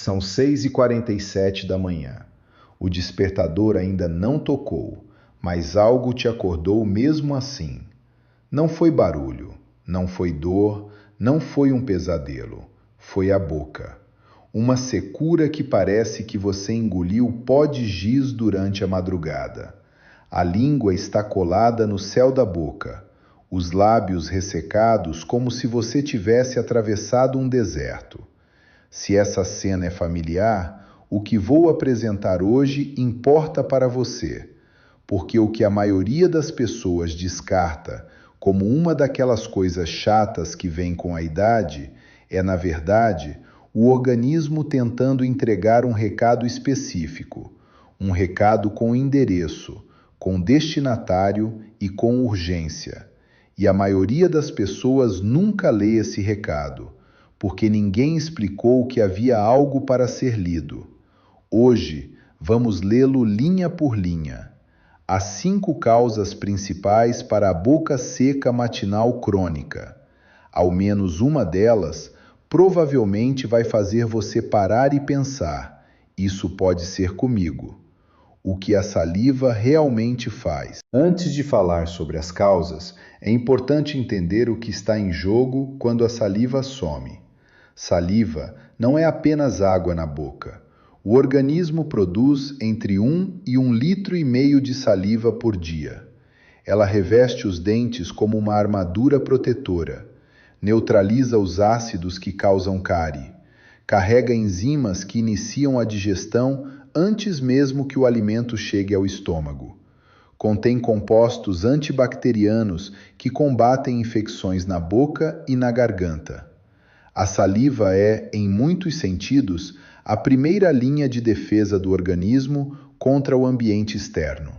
São 6h47 da manhã. O despertador ainda não tocou, mas algo te acordou mesmo assim. Não foi barulho, não foi dor, não foi um pesadelo. Foi a boca. Uma secura que parece que você engoliu pó de giz durante a madrugada. A língua está colada no céu da boca. Os lábios ressecados como se você tivesse atravessado um deserto. Se essa cena é familiar, o que vou apresentar hoje importa para você, porque o que a maioria das pessoas descarta como uma daquelas coisas chatas que vêm com a idade é, na verdade, o organismo tentando entregar um recado específico, um recado com endereço, com destinatário e com urgência. E a maioria das pessoas nunca lê esse recado, porque ninguém explicou que havia algo para ser lido. Hoje, vamos lê-lo linha por linha. Há 5 causas principais para a boca seca matinal crônica. Ao menos uma delas provavelmente vai fazer você parar e pensar: isso pode ser comigo. O que a saliva realmente faz. Antes de falar sobre as causas, é importante entender o que está em jogo quando a saliva some. Saliva não é apenas água na boca. O organismo produz entre 1 e 1,5 litros de saliva por dia. Ela reveste os dentes como uma armadura protetora, neutraliza os ácidos que causam cárie, carrega enzimas que iniciam a digestão antes mesmo que o alimento chegue ao estômago. Contém compostos antibacterianos que combatem infecções na boca e na garganta. A saliva é, em muitos sentidos, a primeira linha de defesa do organismo contra o ambiente externo.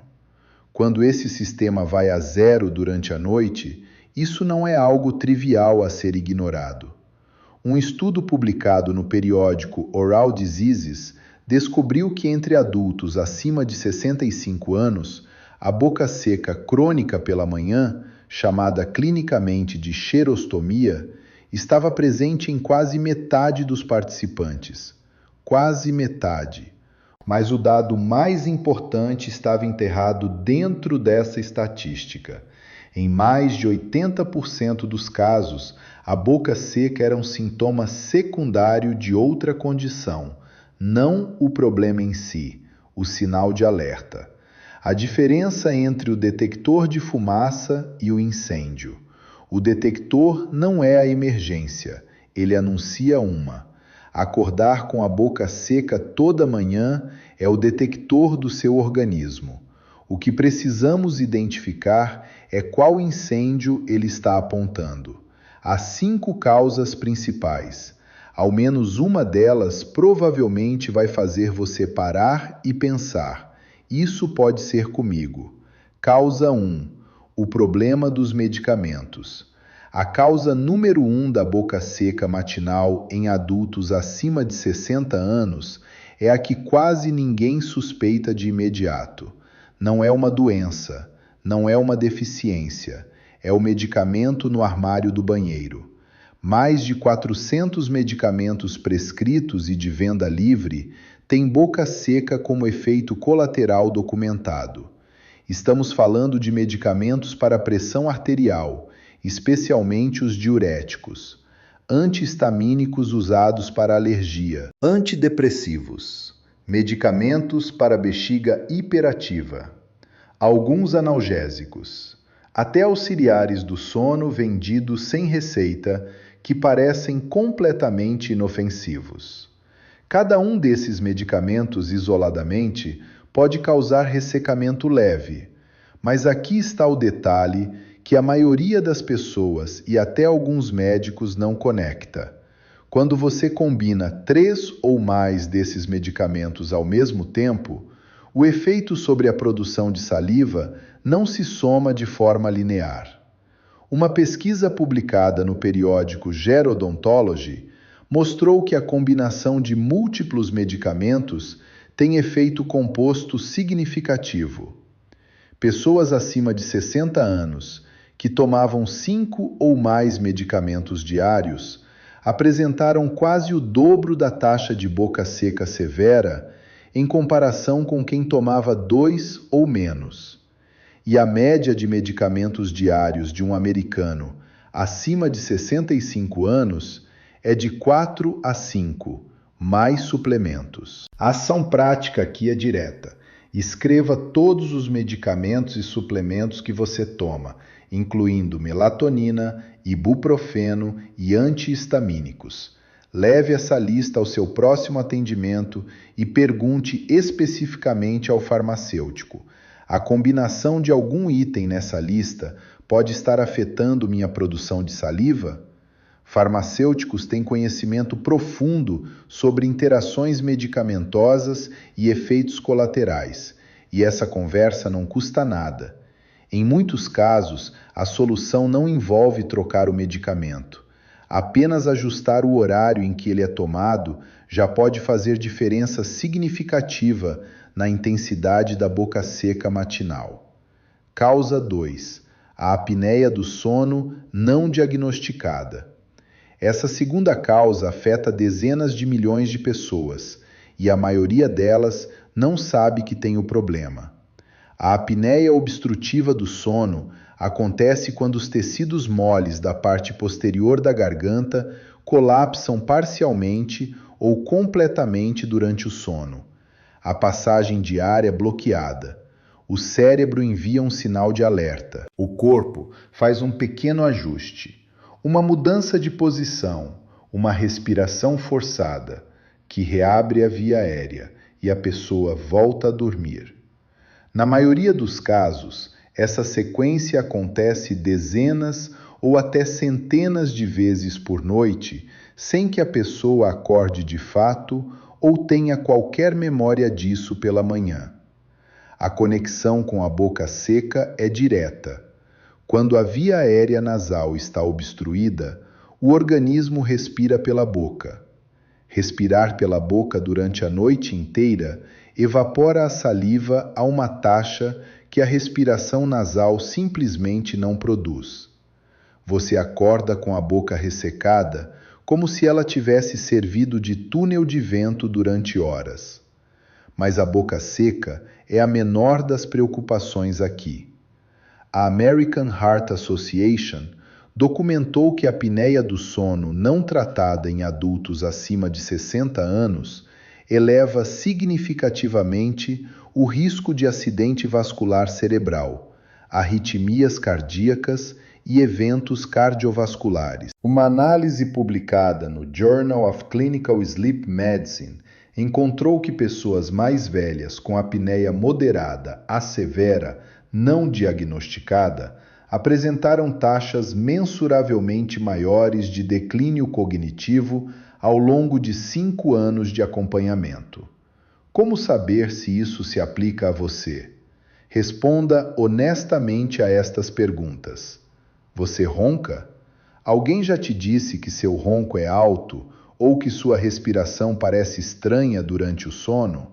Quando esse sistema vai a zero durante a noite, isso não é algo trivial a ser ignorado. Um estudo publicado no periódico Oral Diseases descobriu que entre adultos acima de 65 anos, a boca seca crônica pela manhã, chamada clinicamente de xerostomia, estava presente em quase metade dos participantes. Quase metade. Mas o dado mais importante estava enterrado dentro dessa estatística. Em mais de 80% dos casos, a boca seca era um sintoma secundário de outra condição, não o problema em si, o sinal de alerta. A diferença entre o detector de fumaça e o incêndio. O detector não é a emergência, ele anuncia uma. Acordar com a boca seca toda manhã é o detector do seu organismo. O que precisamos identificar é qual incêndio ele está apontando. Há 5 causas principais. Ao menos uma delas provavelmente vai fazer você parar e pensar: isso pode ser comigo. Causa 1. O problema dos medicamentos. A causa número 1 da boca seca matinal em adultos acima de 60 anos é a que quase ninguém suspeita de imediato. Não é uma doença, não é uma deficiência, é o medicamento no armário do banheiro. Mais de 400 medicamentos prescritos e de venda livre têm boca seca como efeito colateral documentado. Estamos falando de medicamentos para pressão arterial, especialmente os diuréticos, antihistamínicos usados para alergia, antidepressivos, medicamentos para bexiga hiperativa, alguns analgésicos, até auxiliares do sono vendidos sem receita que parecem completamente inofensivos. Cada um desses medicamentos isoladamente pode causar ressecamento leve, mas aqui está o detalhe que a maioria das pessoas e até alguns médicos não conecta. Quando você combina 3 ou mais desses medicamentos ao mesmo tempo, o efeito sobre a produção de saliva não se soma de forma linear. Uma pesquisa publicada no periódico Gerodontology mostrou que a combinação de múltiplos medicamentos tem efeito composto significativo. Pessoas acima de 60 anos que tomavam 5 ou mais medicamentos diários apresentaram quase o dobro da taxa de boca seca severa em comparação com quem tomava 2 ou menos. E a média de medicamentos diários de um americano acima de 65 anos é de 4 a 5, mais suplementos. A ação prática aqui é direta. Escreva todos os medicamentos e suplementos que você toma, incluindo melatonina, ibuprofeno e antihistamínicos. Leve essa lista ao seu próximo atendimento e pergunte especificamente ao farmacêutico: a combinação de algum item nessa lista pode estar afetando minha produção de saliva? Farmacêuticos têm conhecimento profundo sobre interações medicamentosas e efeitos colaterais, e essa conversa não custa nada. Em muitos casos, a solução não envolve trocar o medicamento. Apenas ajustar o horário em que ele é tomado já pode fazer diferença significativa na intensidade da boca seca matinal. Causa 2. A apneia do sono não diagnosticada. Essa segunda causa afeta dezenas de milhões de pessoas, e a maioria delas não sabe que tem o problema. A apneia obstrutiva do sono acontece quando os tecidos moles da parte posterior da garganta colapsam parcialmente ou completamente durante o sono. A passagem de ar é bloqueada. O cérebro envia um sinal de alerta. O corpo faz um pequeno ajuste. Uma mudança de posição, uma respiração forçada, que reabre a via aérea e a pessoa volta a dormir. Na maioria dos casos, essa sequência acontece dezenas ou até centenas de vezes por noite, sem que a pessoa acorde de fato ou tenha qualquer memória disso pela manhã. A conexão com a boca seca é direta. Quando a via aérea nasal está obstruída, o organismo respira pela boca. Respirar pela boca durante a noite inteira evapora a saliva a uma taxa que a respiração nasal simplesmente não produz. Você acorda com a boca ressecada, como se ela tivesse servido de túnel de vento durante horas. Mas a boca seca é a menor das preocupações aqui. A American Heart Association documentou que a apneia do sono não tratada em adultos acima de 60 anos eleva significativamente o risco de acidente vascular cerebral, arritmias cardíacas e eventos cardiovasculares. Uma análise publicada no Journal of Clinical Sleep Medicine encontrou que pessoas mais velhas com apneia moderada a severa não diagnosticada apresentaram taxas mensuravelmente maiores de declínio cognitivo ao longo de 5 anos de acompanhamento. Como saber se isso se aplica a você? Responda honestamente a estas perguntas. Você ronca? Alguém já te disse que seu ronco é alto ou que sua respiração parece estranha durante o sono?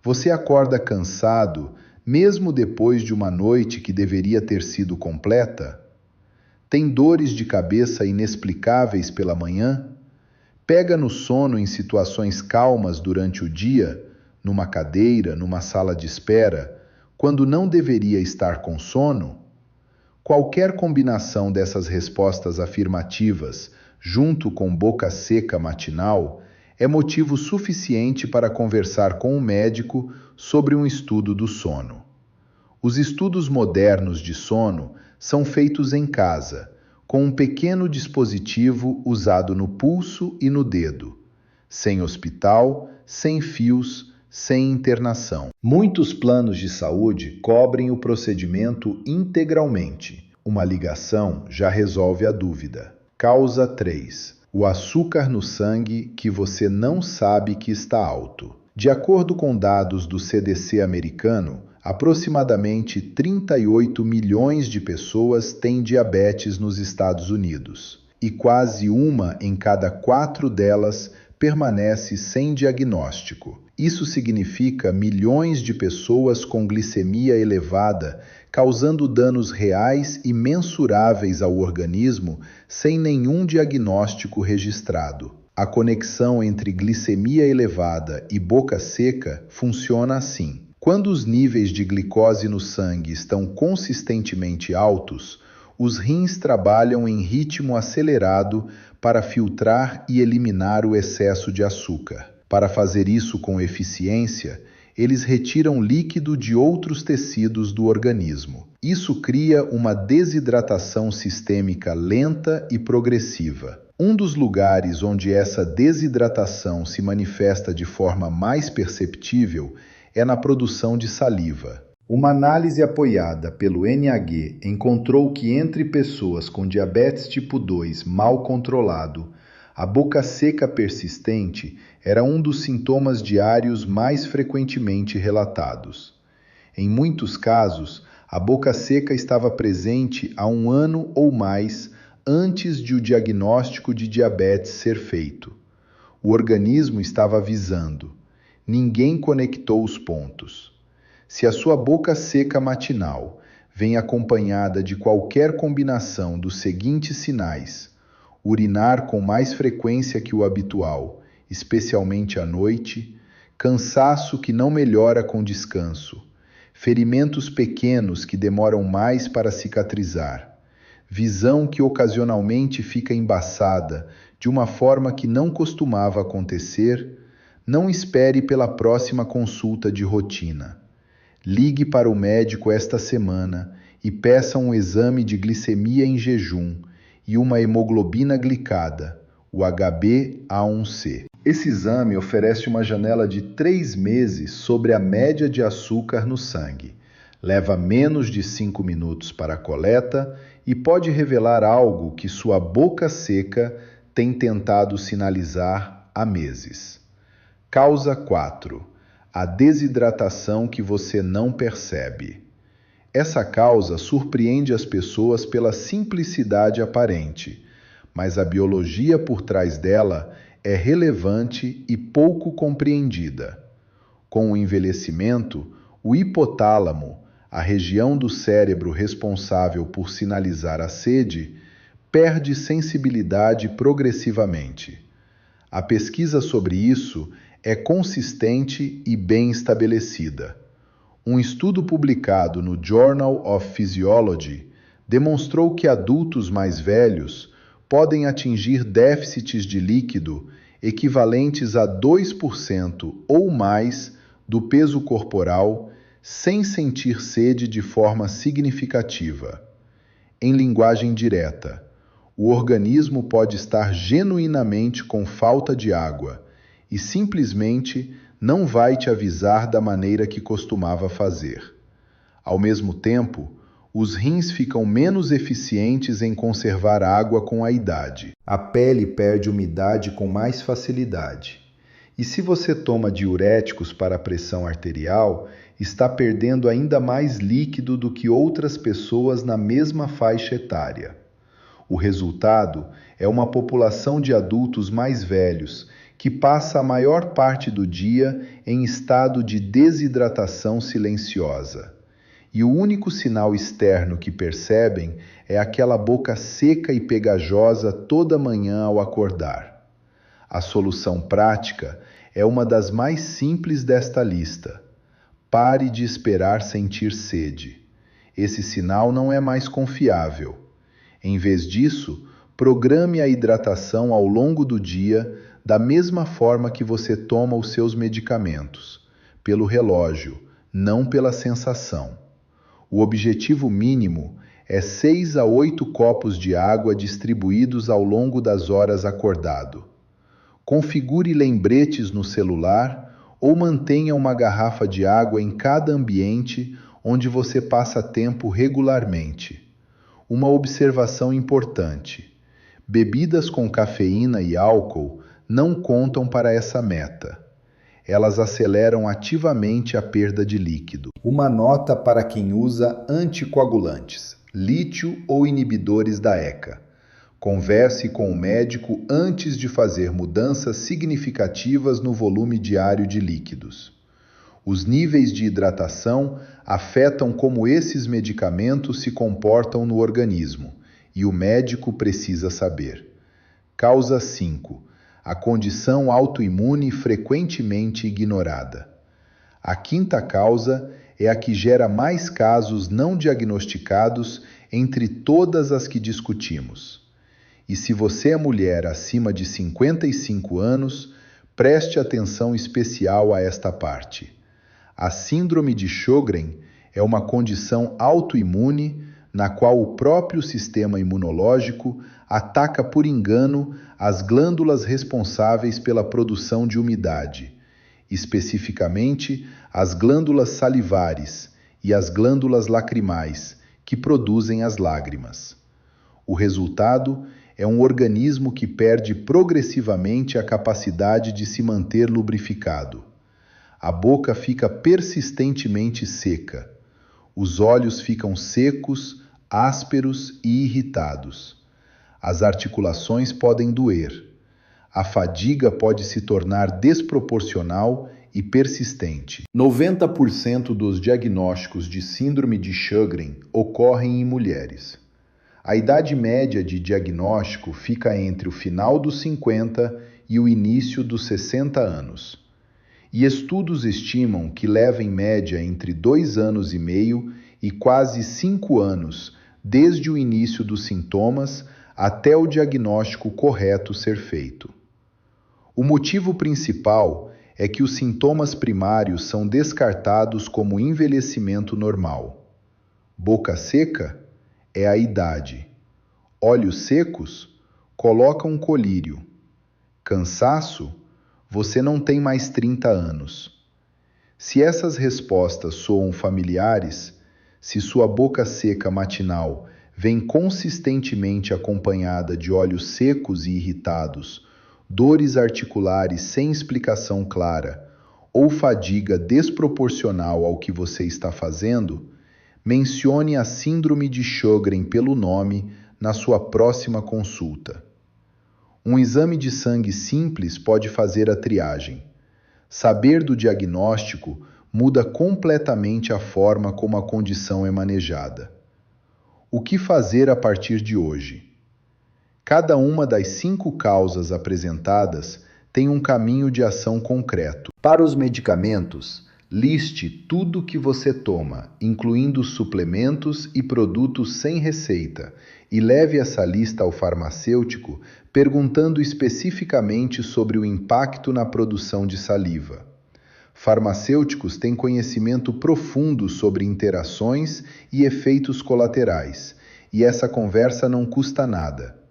Você acorda cansado mesmo depois de uma noite que deveria ter sido completa? Tem dores de cabeça inexplicáveis pela manhã? Pega no sono em situações calmas durante o dia, numa cadeira, numa sala de espera, quando não deveria estar com sono? Qualquer combinação dessas respostas afirmativas, junto com boca seca matinal, é motivo suficiente para conversar com um médico sobre um estudo do sono. Os estudos modernos de sono são feitos em casa, com um pequeno dispositivo usado no pulso e no dedo, sem hospital, sem fios, sem internação. Muitos planos de saúde cobrem o procedimento integralmente. Uma ligação já resolve a dúvida. Causa 3. O açúcar no sangue que você não sabe que está alto. De acordo com dados do CDC americano, aproximadamente 38 milhões de pessoas têm diabetes nos Estados Unidos, e quase 1 em cada 4 delas permanece sem diagnóstico. Isso significa milhões de pessoas com glicemia elevada, causando danos reais e mensuráveis ao organismo sem nenhum diagnóstico registrado. A conexão entre glicemia elevada e boca seca funciona assim. Quando os níveis de glicose no sangue estão consistentemente altos, os rins trabalham em ritmo acelerado para filtrar e eliminar o excesso de açúcar. Para fazer isso com eficiência, eles retiram líquido de outros tecidos do organismo. Isso cria uma desidratação sistêmica lenta e progressiva. Um dos lugares onde essa desidratação se manifesta de forma mais perceptível é na produção de saliva. Uma análise apoiada pelo NAG encontrou que entre pessoas com diabetes tipo 2 mal controlado, a boca seca persistente era um dos sintomas diários mais frequentemente relatados. Em muitos casos, a boca seca estava presente há 1 ano ou mais antes de o diagnóstico de diabetes ser feito. O organismo estava avisando. Ninguém conectou os pontos. Se a sua boca seca matinal vem acompanhada de qualquer combinação dos seguintes sinais: urinar com mais frequência que o habitual, especialmente à noite, cansaço que não melhora com descanso, ferimentos pequenos que demoram mais para cicatrizar, visão que ocasionalmente fica embaçada de uma forma que não costumava acontecer, não espere pela próxima consulta de rotina. Ligue para o médico esta semana e peça um exame de glicemia em jejum e uma hemoglobina glicada, o HbA1c. Esse exame oferece uma janela de 3 meses sobre a média de açúcar no sangue. Leva menos de 5 minutos para a coleta e pode revelar algo que sua boca seca tem tentado sinalizar há meses. Causa 4. A desidratação que você não percebe. Essa causa surpreende as pessoas pela simplicidade aparente, mas a biologia por trás dela é relevante e pouco compreendida. Com o envelhecimento, o hipotálamo, a região do cérebro responsável por sinalizar a sede, perde sensibilidade progressivamente. A pesquisa sobre isso é consistente e bem estabelecida. Um estudo publicado no Journal of Physiology demonstrou que adultos mais velhos podem atingir déficits de líquido equivalentes a 2% ou mais do peso corporal sem sentir sede de forma significativa. Em linguagem direta, o organismo pode estar genuinamente com falta de água e simplesmente não vai te avisar da maneira que costumava fazer. Ao mesmo tempo, os rins ficam menos eficientes em conservar água com a idade. A pele perde umidade com mais facilidade. E se você toma diuréticos para a pressão arterial, está perdendo ainda mais líquido do que outras pessoas na mesma faixa etária. O resultado é uma população de adultos mais velhos que passa a maior parte do dia em estado de desidratação silenciosa. E o único sinal externo que percebem é aquela boca seca e pegajosa toda manhã ao acordar. A solução prática é uma das mais simples desta lista. Pare de esperar sentir sede. Esse sinal não é mais confiável. Em vez disso, programe a hidratação ao longo do dia da mesma forma que você toma os seus medicamentos, pelo relógio, não pela sensação. O objetivo mínimo é 6 a 8 copos de água distribuídos ao longo das horas acordado. Configure lembretes no celular ou mantenha uma garrafa de água em cada ambiente onde você passa tempo regularmente. Uma observação importante: bebidas com cafeína e álcool não contam para essa meta. Elas aceleram ativamente a perda de líquido. Uma nota para quem usa anticoagulantes, lítio ou inibidores da ECA. Converse com o médico antes de fazer mudanças significativas no volume diário de líquidos. Os níveis de hidratação afetam como esses medicamentos se comportam no organismo, e o médico precisa saber. Causa 5. A condição autoimune frequentemente ignorada. A quinta causa é a que gera mais casos não diagnosticados entre todas as que discutimos. E se você é mulher acima de 55 anos, preste atenção especial a esta parte. A síndrome de Sjögren é uma condição autoimune na qual o próprio sistema imunológico ataca por engano as glândulas responsáveis pela produção de umidade, especificamente as glândulas salivares e as glândulas lacrimais, que produzem as lágrimas. O resultado é um organismo que perde progressivamente a capacidade de se manter lubrificado. A boca fica persistentemente seca. Os olhos ficam secos, ásperos e irritados. As articulações podem doer. A fadiga pode se tornar desproporcional e persistente. 90% dos diagnósticos de síndrome de Sjögren ocorrem em mulheres. A idade média de diagnóstico fica entre o final dos 50 e o início dos 60 anos. E estudos estimam que leva em média entre 2 anos e meio e quase 5 anos desde o início dos sintomas até o diagnóstico correto ser feito. O motivo principal é que os sintomas primários são descartados como envelhecimento normal. Boca seca é a idade. Olhos secos coloca um colírio. Cansaço, você não tem mais 30 anos. Se essas respostas soam familiares, se sua boca seca matinal vem consistentemente acompanhada de olhos secos e irritados, dores articulares sem explicação clara ou fadiga desproporcional ao que você está fazendo, mencione a síndrome de Sjögren pelo nome na sua próxima consulta. Um exame de sangue simples pode fazer a triagem. Saber do diagnóstico muda completamente a forma como a condição é manejada. O que fazer a partir de hoje? Cada uma das 5 causas apresentadas tem um caminho de ação concreto. Para os medicamentos, liste tudo que você toma, incluindo suplementos e produtos sem receita, e leve essa lista ao farmacêutico perguntando especificamente sobre o impacto na produção de saliva. Farmacêuticos têm conhecimento profundo sobre interações e efeitos colaterais, e essa conversa não custa nada.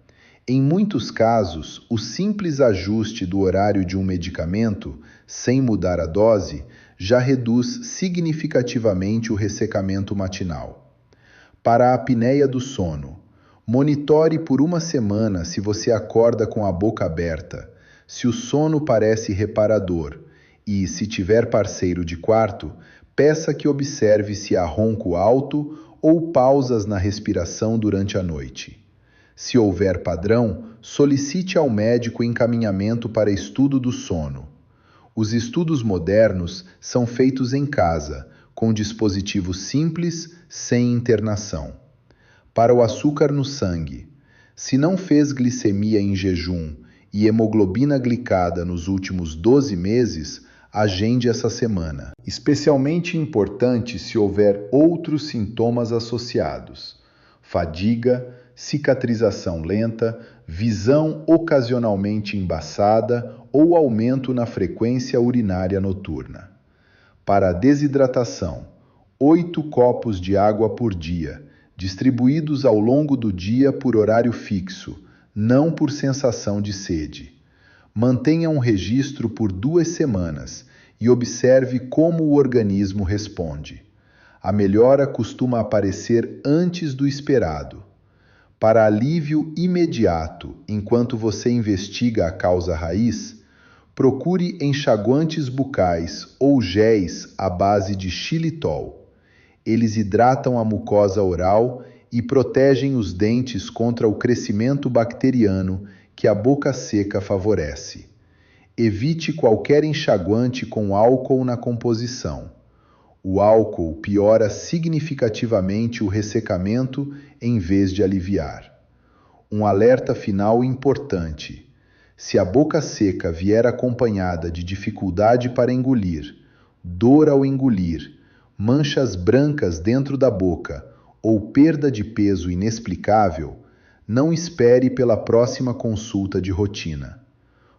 Em muitos casos, o simples ajuste do horário de um medicamento, sem mudar a dose, já reduz significativamente o ressecamento matinal. Para a apneia do sono, monitore por 1 semana se você acorda com a boca aberta, se o sono parece reparador e, se tiver parceiro de quarto, peça que observe se há ronco alto ou pausas na respiração durante a noite. Se houver padrão, solicite ao médico encaminhamento para estudo do sono. Os estudos modernos são feitos em casa, com dispositivos simples, sem internação. Para o açúcar no sangue, se não fez glicemia em jejum e hemoglobina glicada nos últimos 12 meses, agende essa semana. Especialmente importante se houver outros sintomas associados: fadiga, cicatrização lenta, visão ocasionalmente embaçada ou aumento na frequência urinária noturna. Para a desidratação, 8 copos de água por dia, distribuídos ao longo do dia por horário fixo, não por sensação de sede. Mantenha um registro por 2 semanas e observe como o organismo responde. A melhora costuma aparecer antes do esperado. Para alívio imediato, enquanto você investiga a causa raiz, procure enxaguantes bucais ou géis à base de xilitol. Eles hidratam a mucosa oral e protegem os dentes contra o crescimento bacteriano que a boca seca favorece. Evite qualquer enxaguante com álcool na composição. O álcool piora significativamente o ressecamento em vez de aliviar. Um alerta final importante: se a boca seca vier acompanhada de dificuldade para engolir, dor ao engolir, manchas brancas dentro da boca ou perda de peso inexplicável, não espere pela próxima consulta de rotina.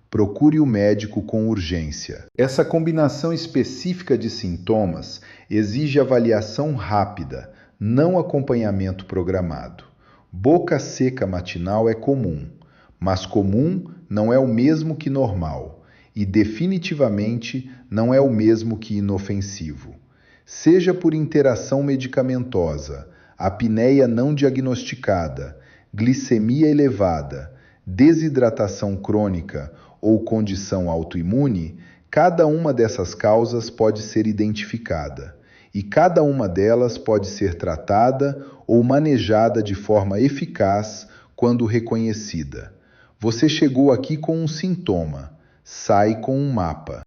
Procure o médico com urgência. Essa combinação específica de sintomas exige avaliação rápida, não acompanhamento programado. Boca seca matinal é comum, mas comum não é o mesmo que normal e definitivamente não é o mesmo que inofensivo. Seja por interação medicamentosa, apneia não diagnosticada, glicemia elevada, desidratação crônica ou condição autoimune, cada uma dessas causas pode ser identificada e cada uma delas pode ser tratada ou manejada de forma eficaz quando reconhecida. Você chegou aqui com um sintoma, sai com um mapa.